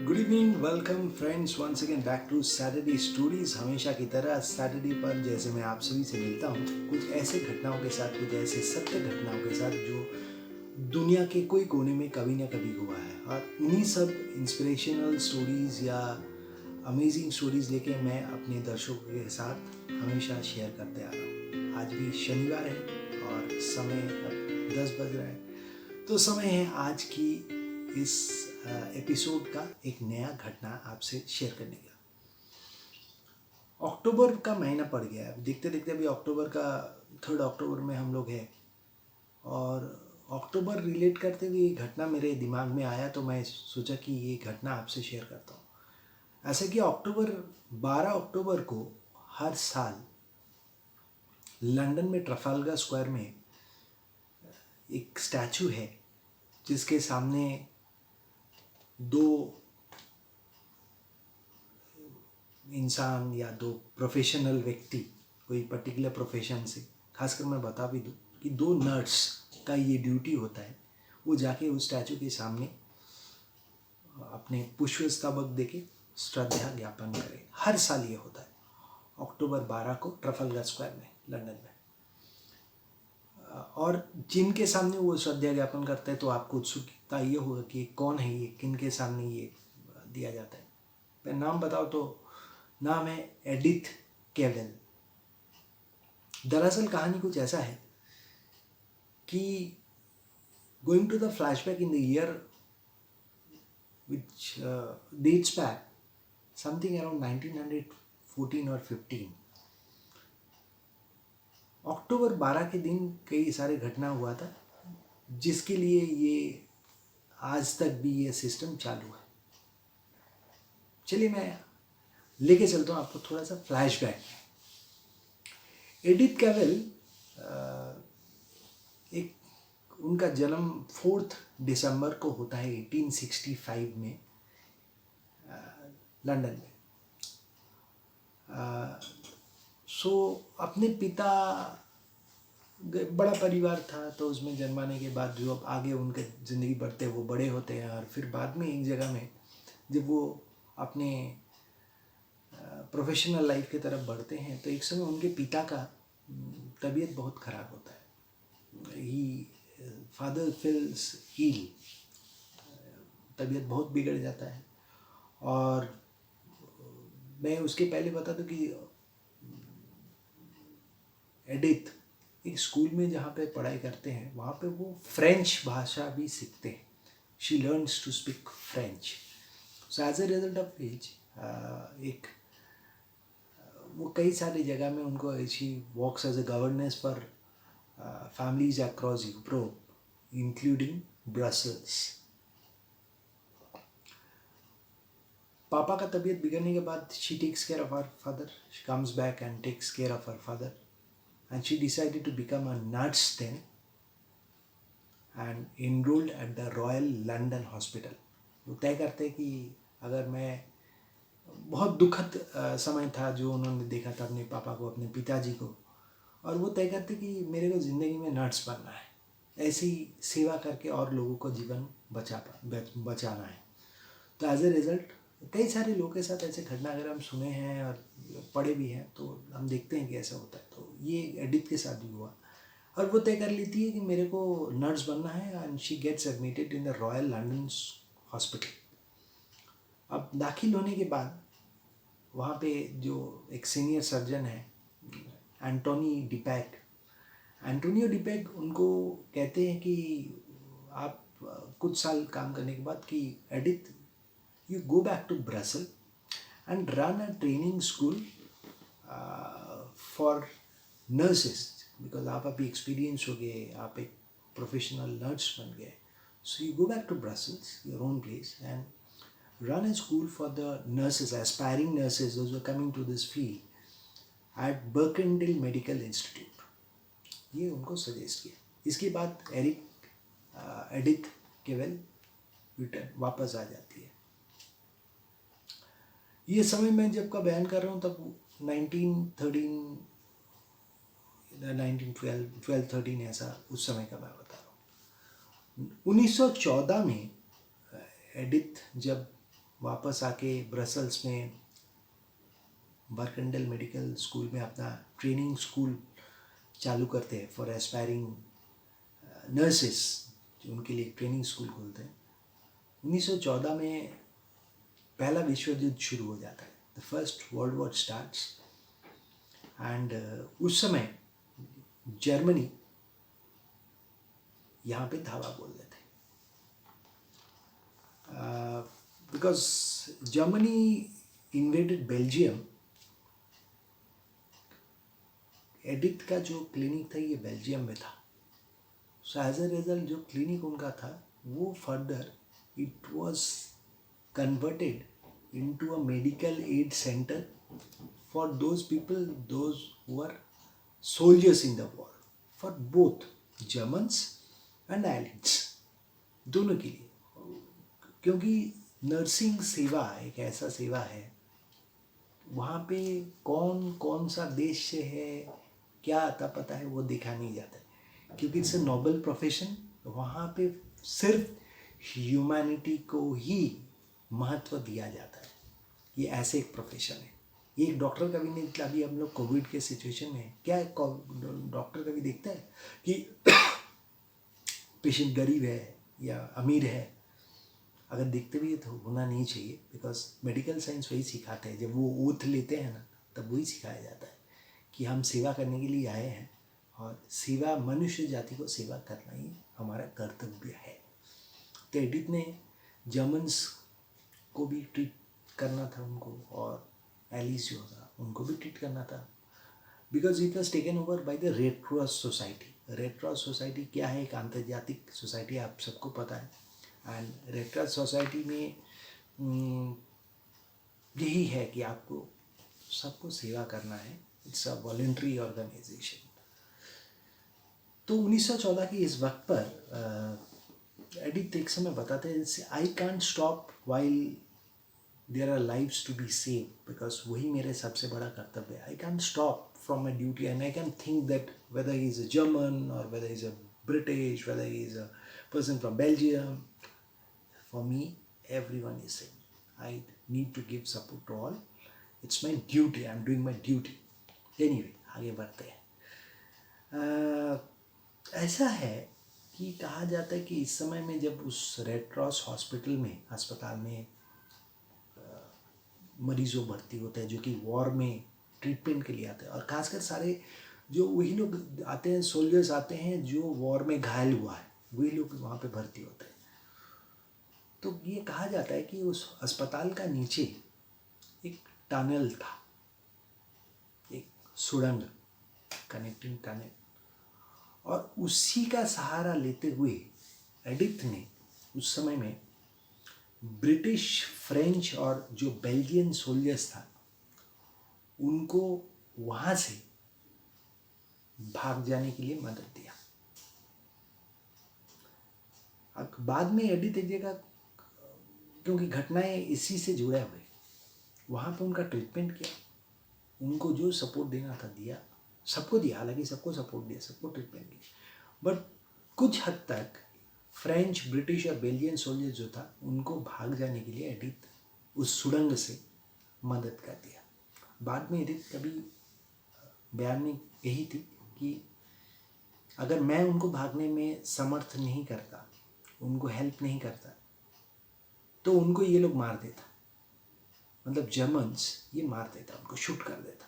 Good evening, welcome friends once again back to Saturday stories. हमेशा की तरह Saturday पर जैसे मैं आप सभी से मिलता हूँ कुछ ऐसे घटनाओं के साथ, कुछ ऐसे सत्य घटनाओं के साथ जो दुनिया के कोई कोने में कभी ना कभी हुआ है। और उन्हीं सब इंस्पिरेशनल स्टोरीज या अमेजिंग स्टोरीज लेके मैं अपने दर्शकों के साथ हमेशा शेयर करते आ रहा हूँ। आज भी शनिवार है और समय अब 10 बज रहा है, तो समय है आज की इस एपिसोड का एक नया घटना आपसे शेयर करने का। अक्टूबर का महीना पड़ गया है, देखते देखते अभी अक्टूबर का 3 अक्टूबर में हम लोग हैं। और अक्टूबर रिलेट करते हुए ये घटना मेरे दिमाग में आया, तो मैं सोचा कि ये घटना आपसे शेयर करता हूँ। ऐसा कि 12 अक्टूबर को हर साल लंदन में ट्रफालगर स्क्वायर में एक स्टैचू है जिसके सामने दो इंसान या दो प्रोफेशनल व्यक्ति, कोई पर्टिकुलर प्रोफेशन से, खासकर मैं बता भी दूँ कि दो नर्स का ये ड्यूटी होता है, वो जाके उस स्टैचू के सामने अपने पुष्प स्तबक देके श्रद्धा ज्ञापन करें। हर साल ये होता है अक्टूबर 12 को ट्रफालगर स्क्वायर में लंदन में। और जिनके सामने वो श्रद्धा ज्ञापन करते हैं तो आपको उत्सुकता ये होगा कि कौन है ये, किन के सामने ये दिया जाता है। मैं नाम बताओ तो नाम है एडिथ केवेल। दरअसल कहानी कुछ ऐसा है कि going to the flashback in the year which dates back something around 1914 और 15, अक्टूबर 12 के दिन कई सारे घटना हुआ था जिसके लिए ये आज तक भी ये सिस्टम चालू है। चलिए मैं लेके चलता हूँ आपको थोड़ा सा फ्लैशबैक। एडिथ कैवेल, एक उनका जन्म 4 दिसंबर को होता है 1865 में लंदन में। सो अपने पिता, बड़ा परिवार था तो उसमें जन्माने के बाद जो अब आगे उनके ज़िंदगी बढ़ते वो बड़े होते हैं, और फिर बाद में एक जगह में जब वो अपने प्रोफेशनल लाइफ की तरफ बढ़ते हैं तो एक समय उनके पिता का तबीयत बहुत ख़राब होता है। ही फादर फील्स इल, तबीयत बहुत बिगड़ जाता है। और मैं उसके पहले बता दूं कि एडिथ एक स्कूल में जहाँ पे पढ़ाई करते हैं वहाँ पे वो फ्रेंच भाषा भी सीखते हैं। She learns to speak French. So as a result of as एक वो कई सारी जगह में उनको she works as a governess for families across Europe including Brussels. पापा का तबीयत बिगड़ने के बाद she takes care of her father, she comes back and takes care of her father, and she decided to become a nurse then and enrolled at the Royal London Hospital. वो तय करते कि अगर मैं, बहुत दुखद समय था जो उन्होंने देखा था अपने पापा को, अपने पिताजी को, और वो तय करते कि मेरे को ज़िंदगी में नर्स बनना है, ऐसी सेवा करके और लोगों को जीवन बचाना है। तो एज ए रिज़ल्ट कई सारे लोगों के साथ ऐसे घटना अगर हम सुने हैं और पढ़े भी हैं तो हम देखते हैं कि ऐसा होता है। तो ये एडिथ के साथ भी हुआ और वो तय कर लेती है कि मेरे को नर्स बनना है, and she gets admitted in the royal London hospital. अब दाखिल होने के बाद वहाँ पे जो एक सीनियर सर्जन है एंटोनियो डिपैक उनको कहते हैं कि आप कुछ साल काम करने के बाद कि Edith, you go back to Brussels and run a training school for nurses, because आप अभी एक्सपीरियंस हो गए, आप एक प्रोफेशनल नर्स बन गए। So you go back to Brussels, your own place, and run a school for the nurses, aspiring nurses, those who are coming to this field at Berkendale Medical Institute। ये उनको suggest किया। इसके बाद Edith केवेल return वापस आ जाती है। ये समय मैं जब का बयान कर रहा हूँ तब 1913 ऐसा उस समय का मैं बता रहा हूँ। 1914 में एडिथ जब वापस आके ब्रसल्स में बर्कंडल मेडिकल स्कूल में अपना ट्रेनिंग स्कूल चालू करते हैं फॉर एस्पायरिंग नर्सेस, जो उनके लिए ट्रेनिंग स्कूल खोलते हैं। 1914 में पहला विश्व युद्ध शुरू हो जाता है, the first world war starts. And उस समय जर्मनी यहाँ पे धावा बोल देते हैं, because Germany invaded Belgium. Edith का जो क्लिनिक था ये बेल्जियम में था, सो एज ए रिजल्ट जो क्लिनिक उनका था वो further it was converted into a medical aid centre for those people those who are soldiers in the war, for both Germans and allies, दोनों के लिए। क्योंकि नर्सिंग सेवा एक ऐसा सेवा है, वहाँ पे कौन कौन सा देश से है, क्या आता पता है, वो देखा नहीं जाता है, क्योंकि इट्स अ नोबल प्रोफेशन। वहाँ पे सिर्फ ह्यूमैनिटी को ही महत्व दिया जाता है, ये ऐसे एक प्रोफेशन है। ये एक डॉक्टर का भी नहीं, अभी हम लोग कोविड के सिचुएशन में क्या डॉक्टर का भी देखता है कि पेशेंट गरीब है या अमीर है, अगर देखते भी है तो होना नहीं चाहिए, बिकॉज मेडिकल साइंस वही सिखाते हैं। जब वो ओथ लेते हैं ना, तब वही सिखाया जाता है कि हम सेवा करने के लिए आए हैं, और सेवा, मनुष्य जाति को सेवा करना ही हमारा कर्तव्य है। तो एडिथ ने जर्मन्स को भी ट्रीट करना था उनको, और एलिस जो था उनको भी ट्रीट करना था, because it was taken over by the red cross society. Red cross society क्या है? एक आंतर्जातिक सोसाइटी, आप सबको पता है। एंड रेड क्रॉस सोसाइटी में यही है कि आपको सबको सेवा करना है, इट्स अ वॉलंटरी ऑर्गेनाइजेशन। तो 1914 के इस वक्त पर एडिथ एक समय बताते हैं, I can't stop while there are lives to be save, because वही मेरे सबसे बड़ा कर्तव्य है। I can't stop from my duty, and I can think that whether he is a German or whether he is a British, whether he is a person from Belgium, for me everyone is same. I need to give support to all. It's my duty, I'm doing my duty. Anyway, आगे बढ़ते हैं। ऐसा है कि कहा जाता है कि इस समय में जब उस रेड क्रॉस अस्पताल में मरीजों भर्ती होते हैं जो कि वॉर में ट्रीटमेंट के लिए आते हैं, और खासकर सारे जो वही लोग आते हैं, सोल्जर्स आते हैं जो वॉर में घायल हुआ है, वही लोग वहाँ पे भर्ती होते हैं। तो ये कहा जाता है कि उस अस्पताल का नीचे एक टनल था, एक सुरंग, कनेक्टिंग टनल, और उसी का सहारा लेते हुए एडिथ ने उस समय में ब्रिटिश, फ्रेंच और जो बेल्जियन सोल्जर्स था उनको वहाँ से भाग जाने के लिए मदद दिया। अब बाद में एडिथ एक जगह, क्योंकि घटनाएं इसी से जुड़े हुए, वहाँ पे उनका ट्रीटमेंट किया, उनको जो सपोर्ट देना था दिया, सबको दिया, हालांकि सबको सपोर्ट दिया, सबको ट्रीटमेंट दिया, बट कुछ हद तक फ्रेंच, ब्रिटिश और बेल्जियन सोल्जर जो था उनको भाग जाने के लिए एडिथ उस सुरंग से मदद कर दिया। बाद में एडिथ कभी बयान में यही थी कि अगर मैं उनको भागने में समर्थ नहीं करता, उनको हेल्प नहीं करता, तो उनको ये लोग मार देता, मतलब जर्मन्स ये मार देता, उनको शूट कर देता।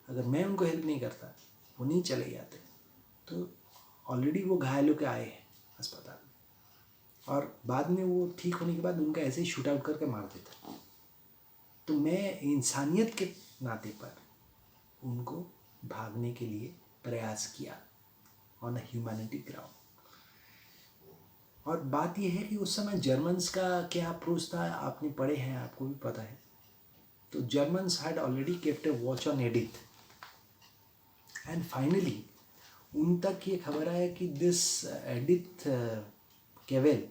अगर मैं उनको हेल्प नहीं करता, वो नहीं चले जाते, तो ऑलरेडी वो घायल होकर आए हैं अस्पताल में, और बाद में वो ठीक होने के बाद उनका ऐसे ही शूट आउट करके मार देता। तो मैं इंसानियत के नाते पर उनको भागने के लिए प्रयास किया ऑन अ ह्यूमैनिटी ग्राउंड। और बात यह है कि उस समय जर्मन्स का क्या अप्रोच था, आपने पढ़े हैं, आपको भी पता है। तो Germans had already kept a watch on Edith, and finally उन तक ये खबर आया कि this Edith Cavell,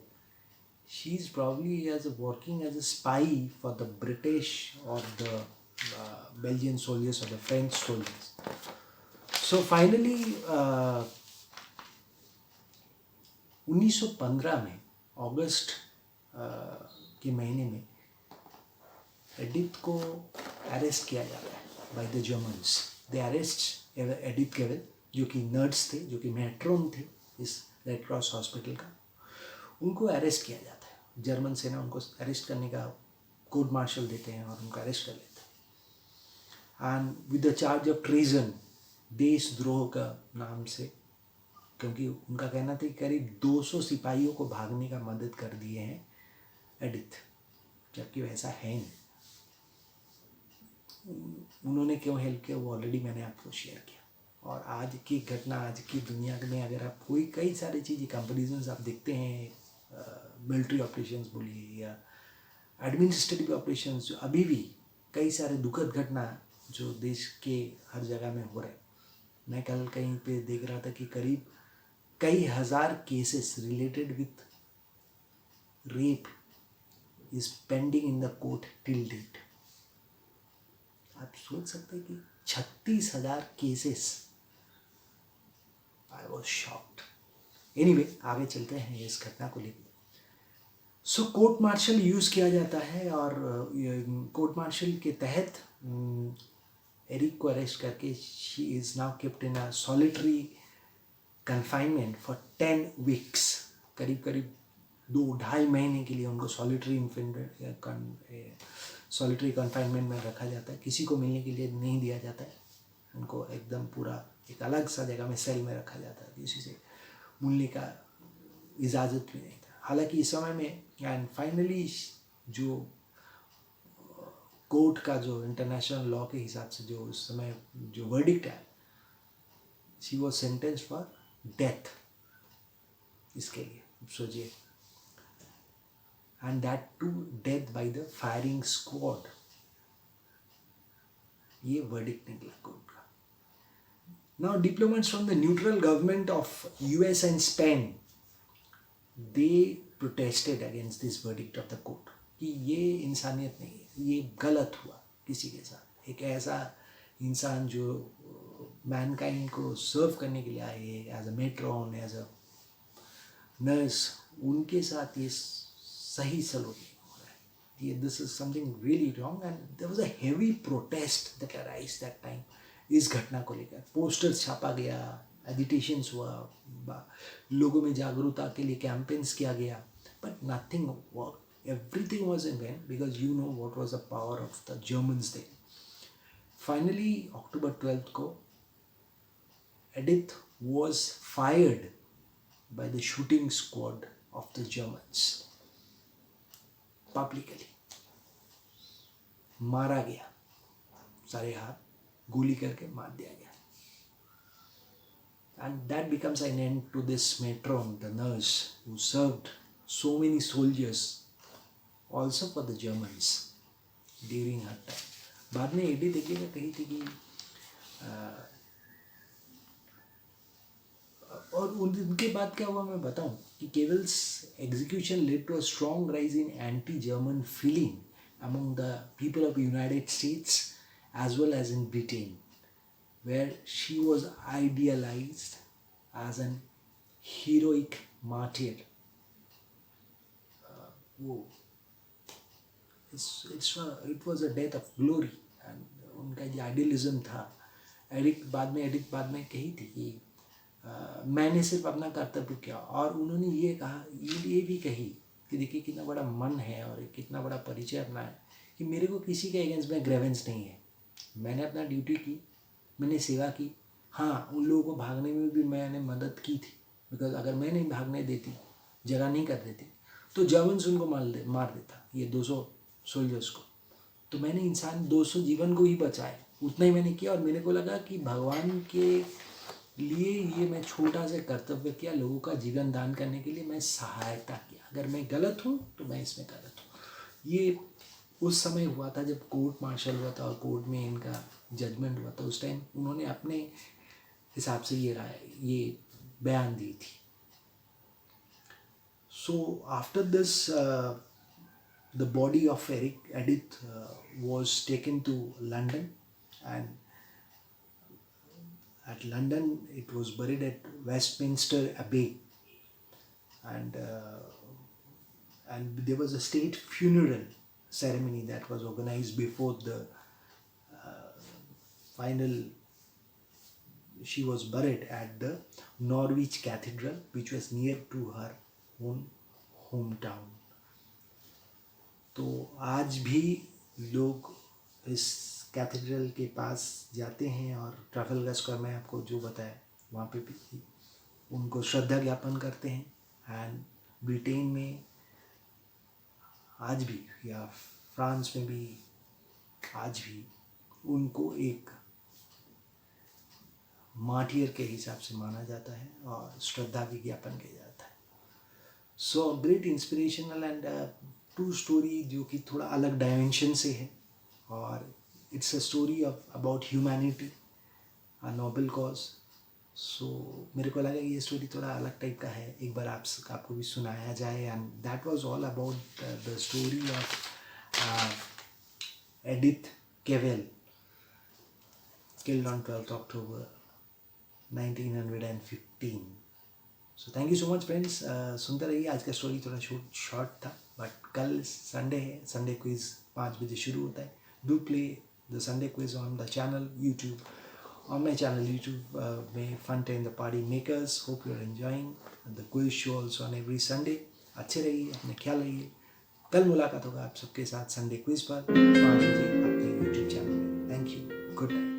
she is probably working as a spy for the British or the Belgian soldiers or the French soldiers. So finally 1915 में अगस्त के महीने में एडिथ को अरेस्ट किया जाता है by the Germans. They arrest Edith केवल, जो कि नर्स थे, जो कि मेट्रोन थे इस रेड क्रॉस हॉस्पिटल का. उनको अरेस्ट किया जाता है. जर्मन सेना उनको अरेस्ट करने का कोर्ट मार्शल देते हैं और उनको अरेस्ट कर लेते हैं. And with the charge of treason, देशद्रोह का नाम से, क्योंकि उनका कहना था कि करीब 200 सिपाहियों को भागने का मदद कर दिए हैं एडिथ, जबकि वैसा है नहीं. उन्होंने क्यों हेल्प किया वो ऑलरेडी मैंने आपको शेयर किया. और आज की घटना, आज की दुनिया में अगर आप कोई कई सारी चीज़ें कंपेरिजन्स आप देखते हैं, मिलिट्री ऑपरेशंस बोलिए या एडमिनिस्ट्रेटिव ऑपरेशंस, जो अभी भी कई सारे दुखद घटना जो देश के हर जगह में हो रहे. मैं कल कहीं पे देख रहा था कि करीब कई हजार cases related with rape is pending in the court till date. आप सोच सकते हैं कि 36,000 cases. I was shocked. Anyway, आगे चलते हैं इस घटना को लेकर. सो कोर्ट मार्शल यूज़ किया जाता है और कोर्ट मार्शल के तहत एरिक को अरेस्ट करके she is now kept in a solitary confinement for 10 weeks. करीब करीब 2-2.5 महीने के लिए उनको सॉलिटरी कन्फाइनमेंट में रखा जाता है. किसी को मिलने के लिए नहीं दिया जाता है. उनको एकदम पूरा एक अलग सा जगह में सेल में रखा जाता है. किसी से मिलने का इजाज़त भी नहीं था. हालांकि इस समय में एंड फाइनली जो कोर्ट का जो इंटरनेशनल लॉ के हिसाब से जो उस समय जो वर्डिक्ट है, she was sentenced for death. इसके लिए सोचिए, and that to death by the firing squad. ये वर्डिक्ट निकला कोर्ट का. Now diplomats from the neutral government of US and Spain, they protested against this verdict of the court कि ये इंसानियत नहीं है, ये गलत हुआ किसी के साथ. एक ऐसा इंसान जो मैनकाइंड को सर्व करने के लिए आए as a matron, as a nurse, उनके साथ ये सही सलूक नहीं हो रहा है. ये this is something really wrong and there was a heavy protest that arise that time. इस घटना को लेकर पोस्टर्स छापा गया, एजिटेशंस हुआ, लोगों में जागरूकता के लिए कैंपेन्स किया गया, but nothing work. Everything was in vain because you know what was the power of the Germans then. Finally, October 12th को Edith was fired by the shooting squad of the Germans. Publicly. मारा गया. सारे हाथ गोली करके मार दिया गया. And that becomes an end to this matron, the nurse, who served so many soldiers also for the Germans during her time. बाद में एडी देखिएगा कही थी कि और उनके बाद क्या हुआ मैं बताऊं कि Cavell's execution led to a strong rise in anti German feeling among the people of United States as well as in Britain, where she was idealized as an heroic martyr. It was a death of glory. And उनका जो idealism था, Edith बाद में कही थी कि मैंने सिर्फ अपना कर्तव्य किया. और उन्होंने ये कहा, ये भी कही कि देखिए कितना बड़ा मन है और कितना बड़ा परिचय अपना है कि मेरे को किसी के अगेंस्ट में ग्रेवेंस नहीं है. मैंने अपना ड्यूटी की, मैंने सेवा की. हाँ, उन लोगों को भागने में भी मैंने मदद की थी, बिकॉज अगर मैं नहीं भागने देती, जगह नहीं कर देती, तो जर्मन्स उनको मार देता, ये 200 सोल्जर्स को. तो मैंने इंसान 200 जीवन को ही बचाया, उतना ही मैंने किया. और मेरे को लगा कि भगवान के लिए ये मैं छोटा सा कर्तव्य किया, लोगों का जीवन दान करने के लिए मैं सहायता किया. अगर मैं गलत हूँ तो मैं इसमें गलत हूँ. ये उस समय हुआ था जब कोर्ट मार्शल हुआ था और कोर्ट में इनका जजमेंट हुआ था. उस टाइम उन्होंने अपने हिसाब से ये बयान दी थी. So after this the body of Edith was taken to London, and at London it was buried at Westminster Abbey, and there was a state funeral ceremony that was organized before the final. She was buried at the Norwich Cathedral, which was near to her own hometown. तो आज भी लोग इस cathedral के पास जाते हैं और Trafalgar square में आपको जो बताया वहाँ पे भी उनको श्रद्धा ज्ञापन करते हैं. एंड ब्रिटेन में आज भी या फ्रांस में भी आज भी उनको एक मार्टियर के हिसाब से माना जाता है और श्रद्धा भी ज्ञापन किया जाता है. So great inspirational and true story जो कि थोड़ा अलग डायमेंशन से है और it's a story of about humanity, a noble cause. So मेरे को लगा कि ये स्टोरी थोड़ा अलग टाइप का है, एक बार आपको भी सुनाया जाए. And that was all about the story of Edith Cavell killed on 12th October 1915. So thank you so much friends. सुनते रहिए. आज का स्टोरी थोड़ा शॉर्ट था, बट कल संडे है. संडे क्विज 5 बजे शुरू होता है. Do play the Sunday quiz on the channel YouTube, on my channel YouTube में fun time the party makers. Hope you are enjoying the quiz show also on every Sunday. अच्छे रहिए, अपने ख्याल रहिए. कल मुलाकात होगा आप सबके साथ संडे क्विज पर 5 बजे अपने यूट्यूब चैनल में. Thank you. Good night.